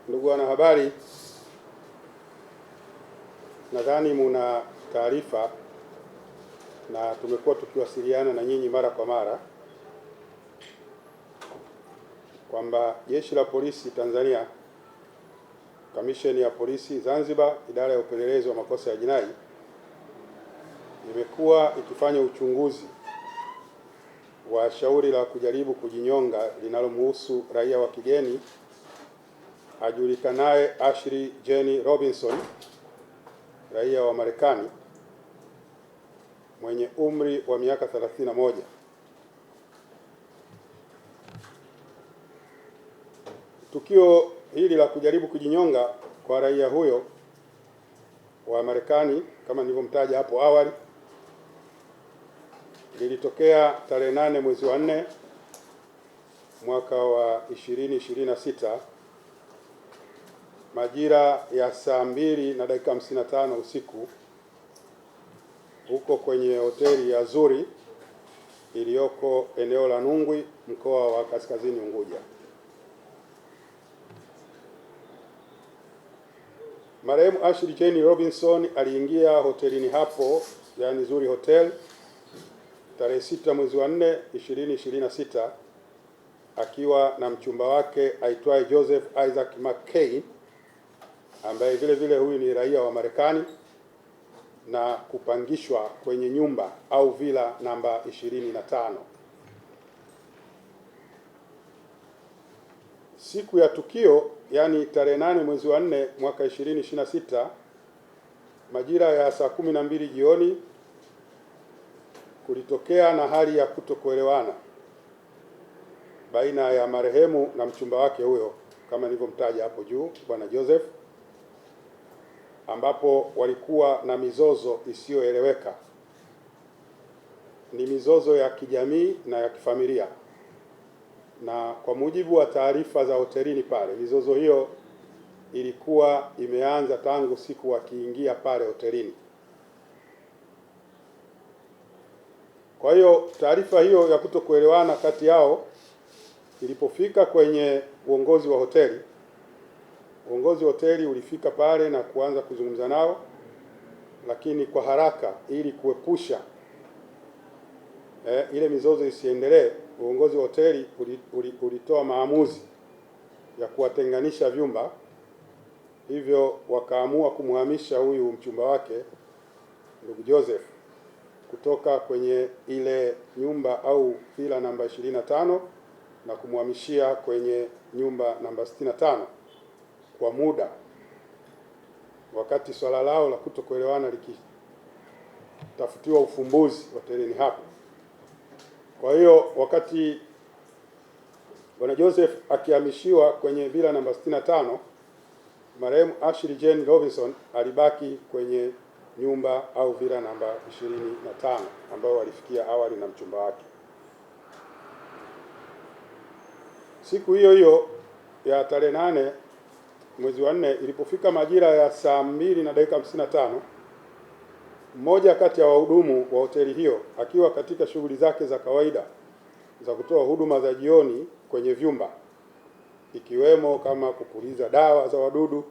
Ndugu wanahabari, nadhani muna taarifa na tumekuwa tukiwasiliana na nyinyi mara kwa mara kwamba Jeshi la Polisi Tanzania, Kamisheni ya Polisi Zanzibar, Idara ya Upelelezi wa Makosa ya Jinai imekuwa ikifanya uchunguzi wa shauri la kujaribu kujinyonga linalomhusu raia wa kigeni ajulikanaye Ashley Jenny Robinson, raia wa Marekani mwenye umri wa miaka 31. Tukio hili la kujaribu kujinyonga kwa raia huyo wa Marekani, kama nilivyomtaja hapo awali, lilitokea tarehe 8 mwezi wa 4 mwaka wa 2026 majira ya saa 2:55 usiku huko kwenye hoteli ya Zuri iliyoko eneo la Nungwi, mkoa wa Kaskazini Unguja. Marehemu Ashley Jenny Robinson aliingia hotelini hapo, yani Zuri Hotel, tarehe 6 mwezi wa 4 2026 akiwa na mchumba wake aitwaye Joseph Isaac McCain, ambaye vile vile huyu ni raia wa Marekani, na kupangishwa kwenye nyumba au villa namba 25. Siku ya tukio, yani tarehe 8 mwezi wa 4 mwaka 2026 majira ya saa 12 jioni, kulitokea na hali ya kutokuelewana baina ya marehemu na mchumba wake huyo, kama nilivyomtaja hapo juu, bwana Joseph, ambapo walikuwa na mizozo isiyoeleweka. Ni mizozo ya kijamii na ya kifamilia, na kwa mujibu wa taarifa za hotelini pale, mizozo hiyo ilikuwa imeanza tangu siku wakiingia pale hotelini. Kwa hiyo taarifa hiyo ya kutokuelewana kati yao ilipofika kwenye uongozi wa hoteli, uongozi wa hoteli ulifika pale na kuanza kuzungumza nao, lakini kwa haraka ili kuepusha ile mizozo isiendelee, uongozi wa hoteli ulitoa maamuzi ya kuwatenganisha vyumba. Hivyo wakaamua kumhamisha huyu mchumba wake ndugu Joseph kutoka kwenye ile nyumba au villa namba 25 na kumhamishia kwenye nyumba namba 65 kwa muda, wakati swala lao la kutokuelewana likitafutiwa ufumbuzi hotelini hapo. Kwa hiyo wakati bwana Joseph akihamishiwa kwenye villa namba 65, marehemu Ashley Jenny Robinson alibaki kwenye nyumba au villa namba 25 ambayo walifikia awali na mchumba wake. Siku hiyo hiyo ya tarehe 8 mwezi wa 4 ilipofika majira ya saa 2:55, mmoja kati ya wahudumu wa hoteli hiyo akiwa katika shughuli zake za kawaida za kutoa huduma za jioni kwenye vyumba, ikiwemo kama kupuliza dawa za wadudu,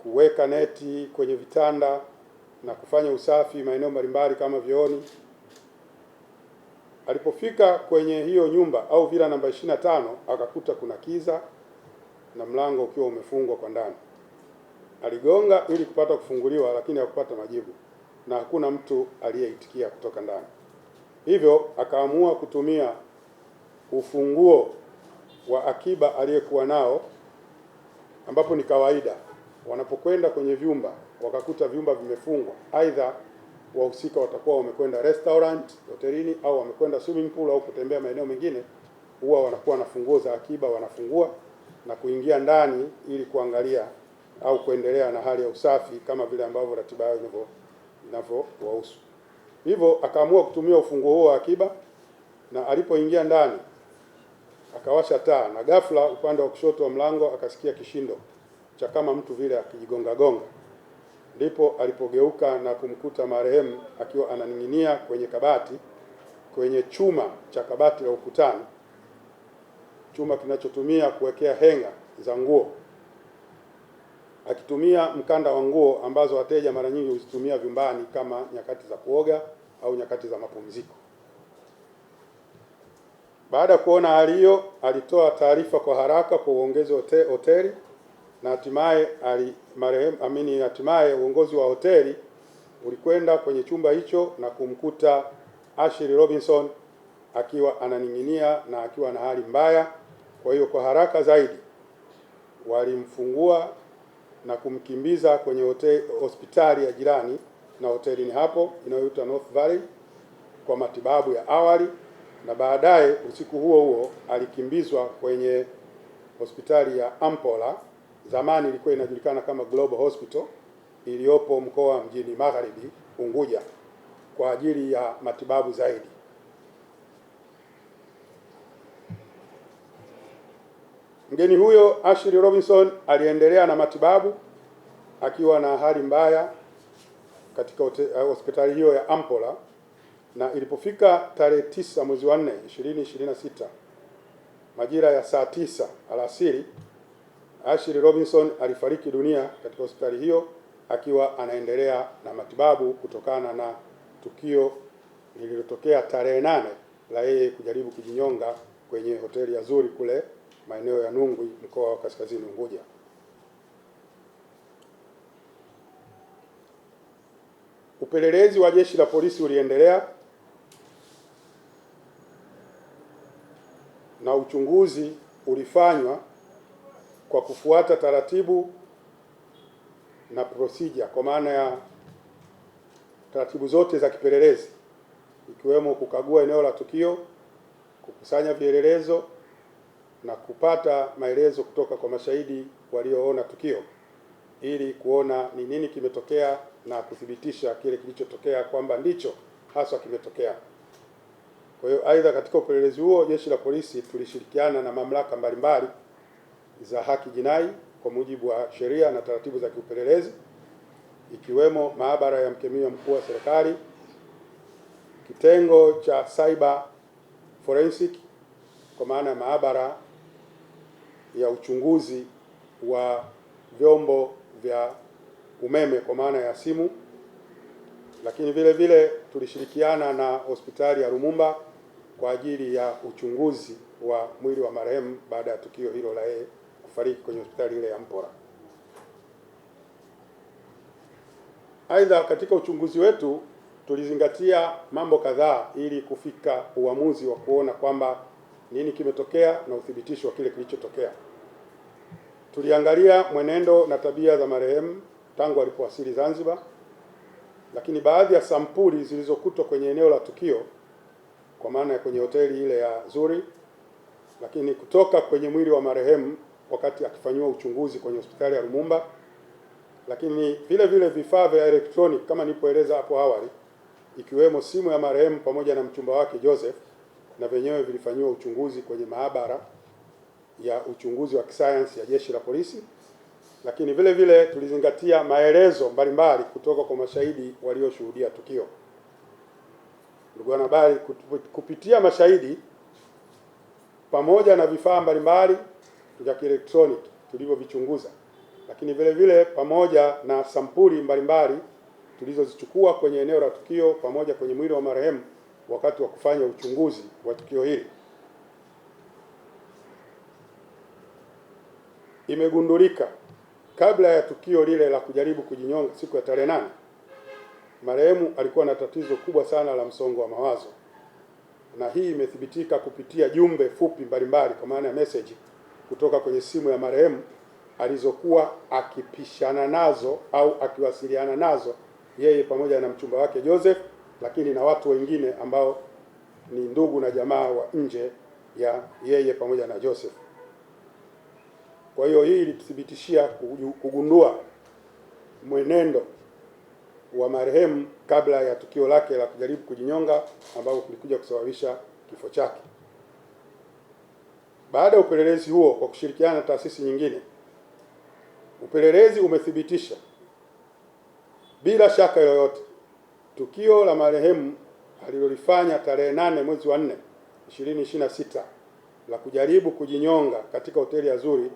kuweka neti kwenye vitanda na kufanya usafi maeneo mbalimbali kama vyooni, alipofika kwenye hiyo nyumba au villa namba 25 akakuta kuna kiza na mlango ukiwa umefungwa kwa ndani. Aligonga ili kupata kufunguliwa, lakini hakupata majibu na hakuna mtu aliyeitikia kutoka ndani. Hivyo akaamua kutumia ufunguo wa akiba aliyekuwa nao, ambapo ni kawaida wanapokwenda kwenye vyumba wakakuta vyumba vimefungwa, aidha wahusika watakuwa wamekwenda restaurant hotelini au wamekwenda swimming pool au kutembea maeneo mengine, huwa wanakuwa na funguo za akiba, wanafungua na kuingia ndani ili kuangalia au kuendelea na hali ya usafi kama vile ambavyo ratiba yao inavyowahusu. Hivyo akaamua kutumia ufunguo huo wa akiba, na alipoingia ndani akawasha taa, na ghafla upande wa kushoto wa mlango akasikia kishindo cha kama mtu vile akijigonga gonga. Ndipo alipogeuka na kumkuta marehemu akiwa ananing'inia kwenye kabati, kwenye chuma cha kabati la ukutani, chuma kinachotumia kuwekea henga za nguo, akitumia mkanda wa nguo ambazo wateja mara nyingi huzitumia vyumbani kama nyakati za kuoga au nyakati za mapumziko. Baada ya kuona hali hiyo, alitoa taarifa kwa haraka kwa uongozi wa hoteli na hatimaye uongozi wa hoteli ulikwenda kwenye chumba hicho na kumkuta Ashley Robinson akiwa ananing'inia na akiwa na hali mbaya. Kwa hiyo kwa haraka zaidi walimfungua na kumkimbiza kwenye hospitali ya jirani na hotelini hapo inayoitwa North Valley kwa matibabu ya awali, na baadaye usiku huo huo alikimbizwa kwenye hospitali ya Ampola, zamani ilikuwa inajulikana kama Global Hospital, iliyopo mkoa mjini Magharibi Unguja kwa ajili ya matibabu zaidi. Mgeni huyo Ashley Robinson aliendelea na matibabu akiwa na hali mbaya katika hospitali hiyo ya Ampola, na ilipofika tarehe 9 mwezi wa 4 2026 majira ya saa 9 alasiri, Ashley Robinson alifariki dunia katika hospitali hiyo akiwa anaendelea na matibabu kutokana na tukio lililotokea tarehe 8 la yeye kujaribu kujinyonga kwenye hoteli ya Zuri kule maeneo ya Nungwi, mkoa wa Kaskazini Unguja. Upelelezi wa jeshi la polisi uliendelea na uchunguzi ulifanywa kwa kufuata taratibu na procedure, kwa maana ya taratibu zote za kipelelezi, ikiwemo kukagua eneo la tukio, kukusanya vielelezo na kupata maelezo kutoka kwa mashahidi walioona tukio ili kuona ni nini kimetokea na kuthibitisha kile kilichotokea kwamba ndicho haswa kimetokea. Kwa hiyo aidha, katika upelelezi huo jeshi la polisi tulishirikiana na mamlaka mbalimbali za haki jinai kwa mujibu wa sheria na taratibu za kiupelelezi, ikiwemo maabara ya mkemia mkuu wa serikali, kitengo cha cyber forensic kwa maana ya maabara ya uchunguzi wa vyombo vya umeme kwa maana ya simu, lakini vile vile tulishirikiana na hospitali ya Lumumba kwa ajili ya uchunguzi wa mwili wa marehemu baada ya tukio hilo la yeye kufariki kwenye hospitali ile ya Mpora. Aidha, katika uchunguzi wetu tulizingatia mambo kadhaa ili kufika uamuzi wa kuona kwamba nini kimetokea na uthibitisho wa kile kilichotokea. Tuliangalia mwenendo na tabia za marehemu tangu alipowasili Zanzibar, lakini baadhi ya sampuli zilizokutwa kwenye eneo la tukio kwa maana ya kwenye hoteli ile ya Zuri, lakini kutoka kwenye mwili wa marehemu wakati akifanywa uchunguzi kwenye hospitali ya Lumumba, lakini vile vile vifaa vya electronic kama nilipoeleza hapo awali, ikiwemo simu ya marehemu pamoja na mchumba wake Joseph, na wenyewe vilifanywa uchunguzi kwenye maabara ya uchunguzi wa kisayansi ya jeshi la polisi. Lakini vile vile tulizingatia maelezo mbalimbali kutoka kwa mashahidi walioshuhudia tukio. Ndugu wanahabari, kupitia mashahidi pamoja na vifaa mbalimbali vya kielektroniki tulivyovichunguza, lakini vile vile pamoja na sampuli mbalimbali tulizozichukua kwenye eneo la tukio pamoja kwenye mwili wa marehemu wakati wa kufanya uchunguzi wa tukio hili, imegundulika kabla ya tukio lile la kujaribu kujinyonga siku ya tarehe 8, marehemu alikuwa na tatizo kubwa sana la msongo wa mawazo, na hii imethibitika kupitia jumbe fupi mbalimbali kwa maana ya message kutoka kwenye simu ya marehemu alizokuwa akipishana nazo au akiwasiliana nazo yeye pamoja na mchumba wake Joseph, lakini na watu wengine ambao ni ndugu na jamaa wa nje ya yeye pamoja na Joseph. Kwa hiyo hii ilituthibitishia kugundua mwenendo wa marehemu kabla ya tukio lake la kujaribu kujinyonga ambao kulikuja kusababisha kifo chake. Baada ya upelelezi huo kwa kushirikiana na taasisi nyingine, upelelezi umethibitisha bila shaka yoyote tukio la marehemu alilolifanya tarehe 8 mwezi wa 4 2026 la kujaribu kujinyonga katika hoteli ya Zuri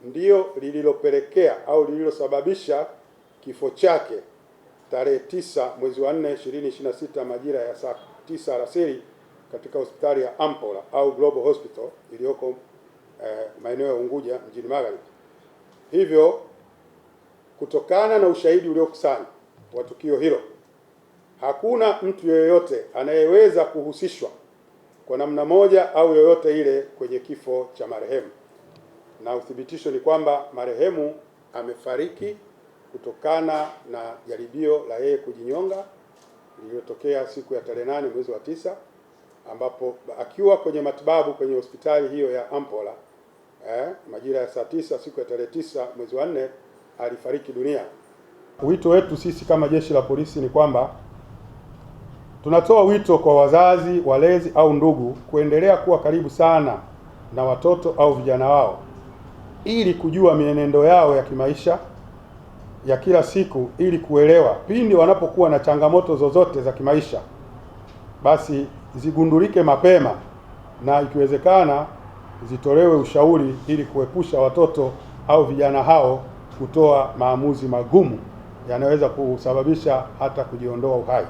ndio lililopelekea au lililosababisha kifo chake tarehe 9 mwezi wa 4 2026 majira ya saa 9 alasiri katika hospitali ya Ampola au Global Hospital iliyoko maeneo ya Unguja mjini Magharibi. Hivyo, kutokana na ushahidi uliokusanywa wa tukio hilo, hakuna mtu yeyote anayeweza kuhusishwa kwa namna moja au yoyote ile kwenye kifo cha marehemu, na uthibitisho ni kwamba marehemu amefariki kutokana na jaribio la yeye kujinyonga lililotokea siku ya tarehe 8 mwezi wa 9, ambapo akiwa kwenye matibabu kwenye hospitali hiyo ya Ampola majira ya saa 9 siku ya tarehe 9 mwezi wa 4 alifariki dunia. Wito wetu sisi kama Jeshi la Polisi ni kwamba tunatoa wito kwa wazazi, walezi au ndugu kuendelea kuwa karibu sana na watoto au vijana wao ili kujua mienendo yao ya kimaisha ya kila siku, ili kuelewa pindi wanapokuwa na changamoto zozote za kimaisha basi zigundulike mapema na ikiwezekana zitolewe ushauri ili kuepusha watoto au vijana hao kutoa maamuzi magumu yanaweza kusababisha hata kujiondoa uhai.